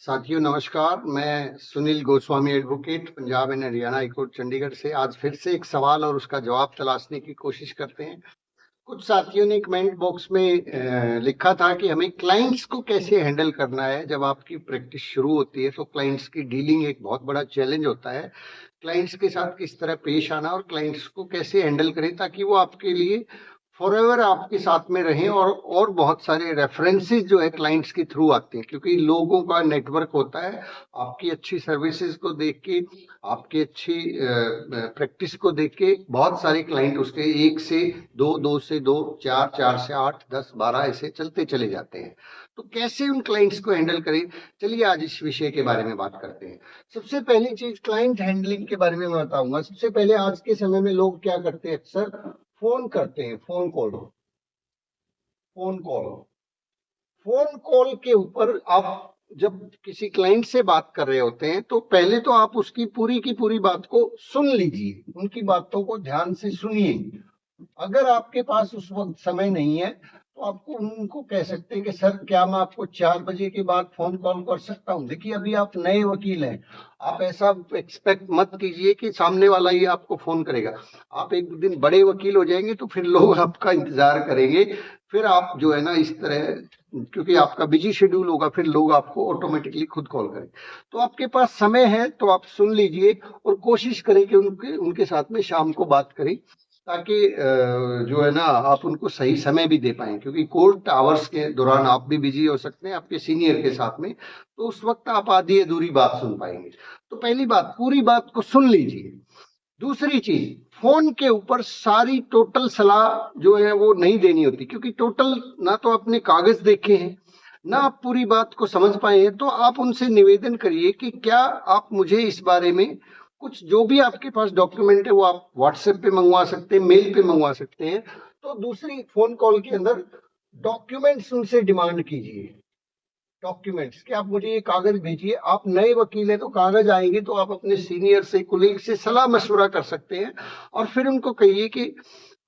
साथियों नमस्कार। मैं Sunil Goswami advocate Punjab and Haryana high court Chandigarh से आज फिर से एक सवाल और उसका जवाब तलाशने की कोशिश करते हैं। कुछ साथियों ने कमेंट बॉक्स में लिखा था कि हमें क्लाइंट्स को कैसे हैंडल करना है। जब आपकी प्रैक्टिस शुरू होती है तो क्लाइंट्स की डीलिंग एक बहुत बड़ा चैलेंज होता है। क्लाइंट्स के साथ किस तरह पेश आना और क्लाइंट्स को कैसे हैंडल करें ताकि वो आपके लिए फॉरएवर आपके साथ में रहें। और बहुत सारे रेफरेंसेस जो है क्लाइंट्स के थ्रू आते हैं, क्योंकि लोगों का नेटवर्क होता है। आपकी अच्छी सर्विसेज को देख के, आपकी अच्छी प्रैक्टिस को देख के बहुत सारे क्लाइंट उसके एक से दो, दो से दो, चार, चार से आठ, 10, 12 ऐसे चलते चले जाते हैं। तो कैसे उन क्लाइंट्स को हैंडल करें, चलिए आज इस विषय के बारे में बात करते हैं। सबसे पहली चीज क्लाइंट हैंडलिंग के बारे में मैं बताऊंगा। सबसे पहले आज के समय में लोग क्या करते हैं, अक्सर फोन करते हैं। फोन कॉल के ऊपर आप जब किसी क्लाइंट से बात कर रहे होते हैं तो पहले तो आप उसकी पूरी की पूरी बात को सुन लीजिए, उनकी बातों को ध्यान से सुनिए। अगर आपके पास उस वक्त समय नहीं है तो आपको उनको कह सकते हैं कि सर क्या मैं आपको 4 बजे के बाद फोन कॉल कर सकता हूँ। देखिए अभी आप नए वकील हैं, आप ऐसा एक्सपेक्ट मत कीजिए कि सामने वाला ही आपको फोन करेगा। आप एक दिन बड़े वकील हो जाएंगे तो फिर लोग आपका इंतजार करेंगे। फिर आप जो है ना इस तरह, क्योंकि आपका बिजी शेड्यूल होगा, फिर लोग आपको ऑटोमेटिकली खुद कॉल करें। तो आपके पास समय है तो आप सुन लीजिए और कोशिश करें कि उनके साथ में शाम को बात करें, ताकि जो है ना आप उनको सही समय भी दे पाएं, क्योंकि कोर्ट आवर्स के दौरान आप भी बिजी हो सकते हैं आपके सीनियर के साथ में। तो उस वक्त आप आधी अधूरी बात सुन पाएंगे। तो पहली बात, पूरी बात को सुन लीजिए। दूसरी चीज, फोन के ऊपर सारी टोटल सलाह जो है वो नहीं देनी होती, क्योंकि टोटल ना तो आपने कागज देखे हैं ना आप पूरी बात को समझ पाए हैं। तो आप उनसे निवेदन करिए कि क्या आप मुझे इस बारे में कुछ, जो भी आपके पास डॉक्यूमेंट है वो आप व्हाट्सएप पे मंगवा सकते हैं, मेल पे मंगवा सकते हैं। तो दूसरी फोन कॉल के अंदर डॉक्यूमेंट्स उनसे डिमांड कीजिए। डॉक्यूमेंट्स कि आप मुझे ये कागज भेजिए। आप नए वकील हैं तो कागज आएंगे तो आप अपने सीनियर से, कुलीग से सलाह मशवरा कर सकते हैं। और फिर उनको कहिए कि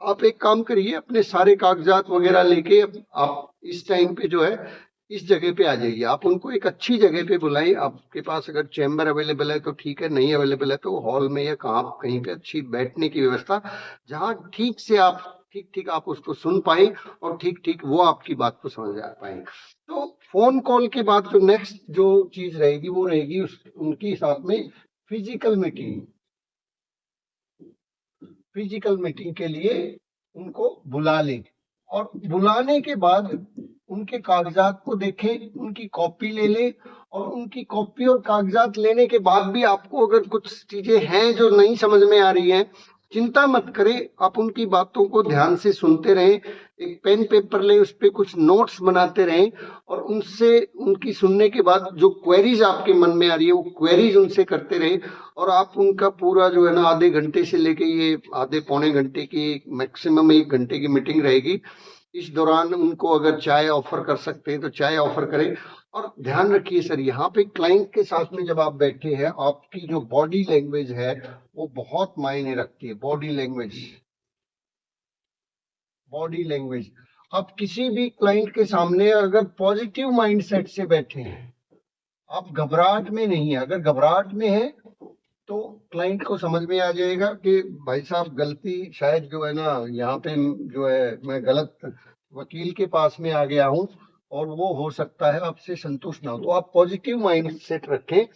आप एक काम करिए, अपने सारे कागजात वगैरह लेके आप इस टाइम पे जो है इस जगह पे आ जाइए। आप उनको एक अच्छी जगह पे बुलाएं। आपके पास अगर चैम्बर अवेलेबल है तो ठीक है, नहीं अवेलेबल है तो हॉल में या कहाँ कहीं पे अच्छी बैठने की व्यवस्था, जहाँ ठीक से आप ठीक ठीक आप उसको सुन पाए और ठीक ठीक वो आपकी बात को समझ आ पाए। तो फोन कॉल के बाद जो नेक्स्ट जो चीज रहेगी वो रहेगी उनके साथ में फिजिकल मीटिंग। फिजिकल मीटिंग के लिए उनको बुला लें और बुलाने के बाद उनके कागजात को देखें, उनकी कॉपी ले लें। और उनकी कॉपी और कागजात लेने के बाद भी आपको अगर कुछ चीजें हैं जो नहीं समझ में आ रही हैं, चिंता मत करें। आप उनकी बातों को ध्यान से सुनते रहें, एक पेन पेपर लें, उस पर कुछ नोट्स बनाते रहें। और उनसे उनकी सुनने के बाद जो क्वेरीज आपके मन में आ रही है वो क्वेरीज उनसे करते रहें। और आप उनका पूरा जो है ना आधे घंटे से लेके ये आधे पौने घंटे की, मैक्सिमम 1 घंटे की मीटिंग रहेगी। इस दौरान उनको अगर चाय ऑफर कर सकते हैं तो चाय ऑफर करें। और ध्यान रखिए सर, यहाँ पे क्लाइंट के साथ में जब आप बैठे हैं, आपकी जो बॉडी लैंग्वेज है वो बहुत मायने रखती है। बॉडी लैंग्वेज आप किसी भी क्लाइंट के सामने अगर पॉजिटिव माइंडसेट से बैठे हैं, आप घबराहट में नहीं है। अगर घबराहट में है तो क्लाइंट को समझ में आ जाएगा कि भाई साहब गलती शायद जो है ना यहाँ पे जो है मैं गलत वकील के पास में आ गया हूँ और वो हो सकता है आपसे संतुष्ट ना हो। तो आप पॉजिटिव माइंड सेट रखें।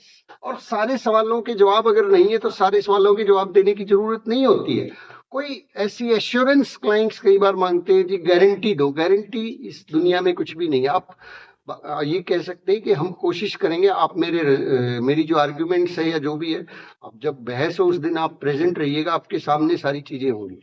और सारे सवालों के जवाब अगर नहीं है तो सारे सवालों के जवाब देने की जरूरत नहीं होती है। कोई ऐसी एश्योरेंस क्लाइंट्स कई बार मांगते हैं, जी गारंटी दो। गारंटी इस दुनिया में कुछ भी नहीं है। आप ये कह सकते हैं कि हम कोशिश करेंगे, आप मेरी जो आर्ग्यूमेंट्स है या जो भी है, अब जब बहस हो उस दिन आप प्रेजेंट रहिएगा, आपके सामने सारी चीजें होंगी।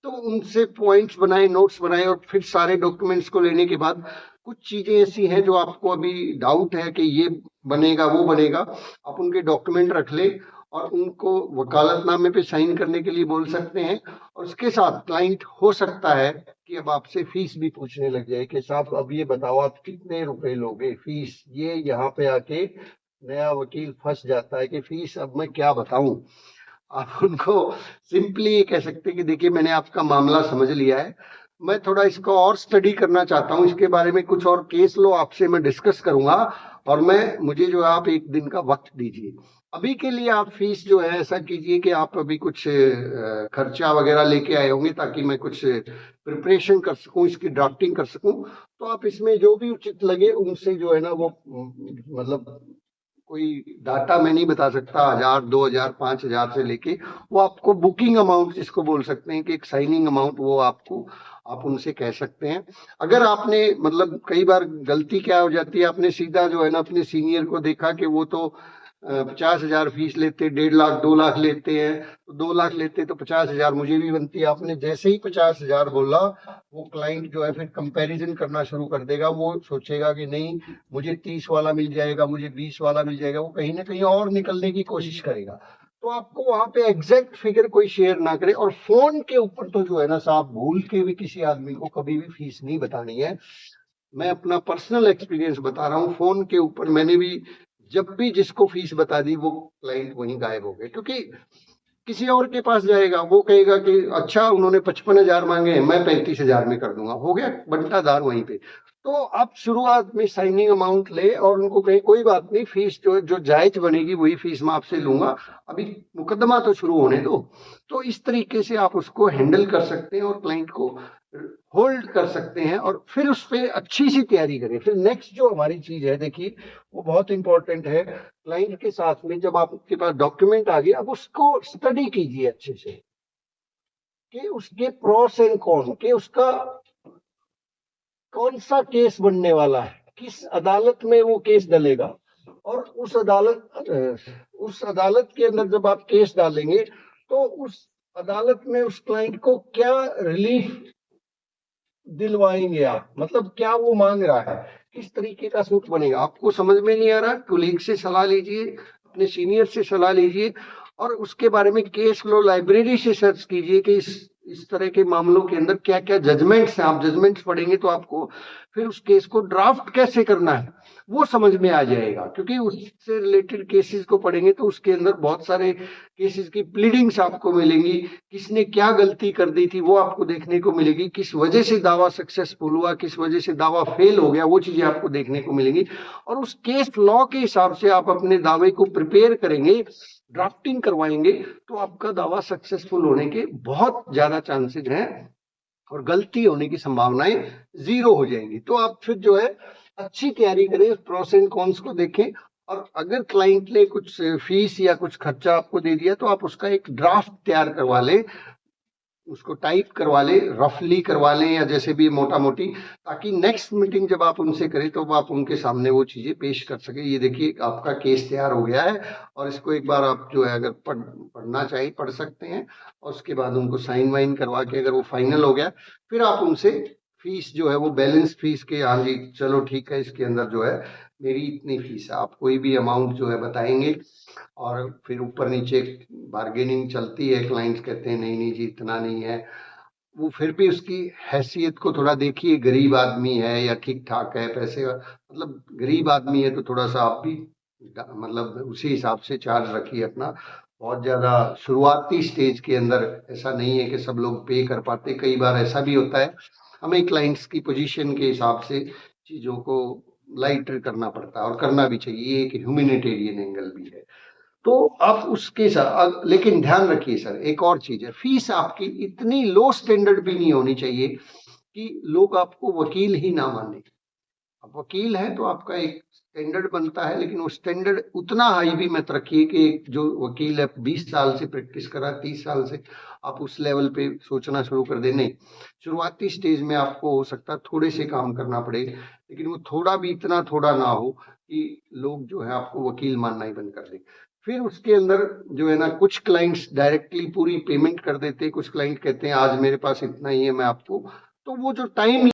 तो उनसे पॉइंट्स बनाए, नोट्स बनाए और फिर सारे डॉक्यूमेंट्स को लेने के बाद कुछ चीजें ऐसी हैं जो आपको अभी डाउट है कि ये बनेगा वो बनेगा, आप उनके डॉक्यूमेंट रख ले और उनको वकालतनामे पे साइन करने के लिए बोल सकते हैं। और उसके साथ क्लाइंट हो सकता है कि अब आपसे फीस भी पूछने लग जाए कि साहब अब ये बताओ आप कितने रुपए लोगे फीस। ये यहाँ पे आके नया वकील फंस जाता है कि फीस अब मैं क्या बताऊं। आप उनको सिंपली ये कह सकते हैं कि देखिए मैंने आपका मामला समझ लिया है, मैं थोड़ा इसको और स्टडी करना चाहता हूँ, इसके बारे में कुछ और केस लो आपसे मैं डिस्कस करूंगा, और मुझे जो है आप एक दिन का वक्त दीजिए। अभी के लिए आप फीस जो है ऐसा कीजिए कि आप अभी कुछ खर्चा वगैरह लेके आए होंगे, ताकि मैं कुछ प्रिपरेशन कर सकूं, इसकी ड्राफ्टिंग कर सकूं। तो आप इसमें जो भी उचित लगे उनसे जो है ना वो मतलब कोई डाटा मैं नहीं बता सकता, 1000, 2000, 5000 से लेके वो आपको बुकिंग अमाउंट जिसको बोल सकते हैं कि एक साइनिंग अमाउंट, वो आपको आप उनसे कह सकते हैं। अगर आपने मतलब कई बार गलती क्या हो जाती है, आपने सीधा जो है ना अपने सीनियर को देखा कि वो तो 50,000 फीस लेते, 1.5 लाख 2 लाख लेते हैं, तो 2 लाख लेते तो 50,000 मुझे भी बनती है। आपने जैसे ही 50,000 बोला, वो क्लाइंट जो है फिर कंपैरिजन करना शुरू कर देगा, वो सोचेगा कि नहीं मुझे 30 वाला मिल जाएगा, मुझे 20 वाला मिल जाएगा, वो कहीं ना कहीं और निकलने की कोशिश करेगा। तो आपको वहां पे एग्जैक्ट फिगर कोई शेयर ना करे, और फोन के ऊपर तो जो है ना साहब भूल के भी किसी आदमी को कभी भी फीस नहीं बतानी है। मैं अपना पर्सनल एक्सपीरियंस बता रहा हूँ, फोन के ऊपर मैंने भी जब भी जिसको फीस बता दी वो क्लाइंट वहीं गायब हो गए, क्योंकि किसी और के पास जाएगा, वो कहेगा कि अच्छा उन्होंने 55,000 मांगे, मैं 35,000 में कर दूंगा, हो गया बंटाधार वहीं पे। तो आप शुरुआत में साइनिंग अमाउंट ले और उनको कहे कोई बात नहीं, फीस जो जायज बनेगी वही फीस मैं आपसे लूंगा, अभी मुकदमा तो शुरू होने दो। तो इस तरीके से आप उसको हैंडल कर सकते हैं और क्लाइंट को होल्ड कर सकते हैं, और फिर उस पर अच्छी सी तैयारी करें। फिर नेक्स्ट जो हमारी चीज है देखिए, वो बहुत इंपॉर्टेंट है। क्लाइंट के साथ में जब आपके पास डॉक्यूमेंट आ गया, अब उसको स्टडी कीजिए अच्छे से कि उसके प्रोस एंड कॉन, कि उसका कौन सा केस बनने वाला है, किस अदालत में वो केस डलेगा, और उस अदालत के अंदर जब आप केस डालेंगे तो उस अदालत में उस क्लाइंट को क्या रिलीफ दिलवाएंगे आप, मतलब क्या वो मांग रहा है, किस तरीके का सूट बनेगा। आपको समझ में नहीं आ रहा, कुलीग से सलाह लीजिए, अपने सीनियर से सलाह लीजिए, और उसके बारे में केस लो लाइब्रेरी से सर्च कीजिए कि इस तरह के मामलों के अंदर क्या क्या जजमेंट्स हैं। आप जजमेंट्स पढ़ेंगे तो आपको फिर उस केस को ड्राफ्ट कैसे करना है वो समझ में आ जाएगा, क्योंकि उससे रिलेटेड केसेस को पढ़ेंगे तो उसके अंदर बहुत सारे केसेस की प्लीडिंग्स आपको मिलेंगी, किसने क्या गलती कर दी थी वो आपको देखने को मिलेगी, किस वजह से दावा सक्सेसफुल हुआ, किस वजह से दावा फेल हो गया, वो चीजें आपको देखने को मिलेंगी। और उस केस लॉ के हिसाब से आप अपने दावे को प्रिपेयर करेंगे, ड्राफ्टिंग करवाएंगे, तो आपका दावा सक्सेसफुल होने के बहुत ज्यादा चांसेस हैं, और गलती होने की संभावनाएं 0 हो जाएंगी। तो आप फिर जो है अच्छी तैयारी करें, प्रोस एंड कॉन्स को देखें, और अगर क्लाइंट ने कुछ फीस या कुछ खर्चा आपको दे दिया तो आप उसका एक ड्राफ्ट तैयार करवा लें, उसको टाइप करवा लें, रफली करवा लें या जैसे भी मोटा मोटी, ताकि नेक्स्ट मीटिंग जब आप उनसे करें तो आप उनके सामने वो चीजें पेश कर सके। ये देखिए आपका केस तैयार हो गया है, और इसको एक बार आप जो है अगर पढ़ना चाहिए पढ़ सकते हैं, और उसके बाद उनको साइन वाइन करवा के अगर वो फाइनल हो गया, फिर आप उनसे फीस जो है वो बैलेंस फीस के, हाँ जी चलो ठीक है इसके अंदर जो है मेरी इतनी फीस है, आप कोई भी अमाउंट जो है बताएंगे, और फिर ऊपर नीचे बार्गेनिंग चलती है, क्लाइंट्स कहते हैं नहीं नहीं जी इतना नहीं है, वो फिर भी उसकी हैसियत को थोड़ा देखिए, गरीब आदमी है या ठीक ठाक है पैसे, मतलब गरीब आदमी है तो थोड़ा सा आप भी मतलब उसी हिसाब से चार्ज रखिए अपना। बहुत ज्यादा शुरुआती स्टेज के अंदर ऐसा नहीं है कि सब लोग पे कर पाते, कई बार ऐसा भी होता है, हमें क्लाइंट्स की पोजीशन के हिसाब से चीजों को लाइटर करना पड़ता है, और करना भी चाहिए, ये एक ह्यूमैनिटेरियन एंगल भी है। तो आप उसके साथ, लेकिन ध्यान रखिए सर एक और चीज है, फीस आपकी इतनी लो स्टैंडर्ड भी नहीं होनी चाहिए कि लोग आपको वकील ही ना माने। आप वकील हैं तो आपका एक स्टैंडर्ड बनता है, लेकिन वो स्टैंडर्ड उतना हाई भी मत रखिए कि जो वकील है 20 साल से प्रैक्टिस कर रहा है, 30 साल से, आप उस लेवल पे सोचना शुरू कर दे। नहीं, शुरुआती स्टेज में आपको हो सकता है थोड़े से काम करना पड़े, लेकिन वो थोड़ा भी इतना थोड़ा ना हो कि लोग जो है आपको वकील मानना ही बंद कर दें। फिर उसके अंदर जो है ना, कुछ क्लाइंट्स डायरेक्टली पूरी पेमेंट कर देते हैं, कुछ क्लाइंट कहते हैं आज मेरे पास इतना ही है मैं आपको, तो वो जो टाइम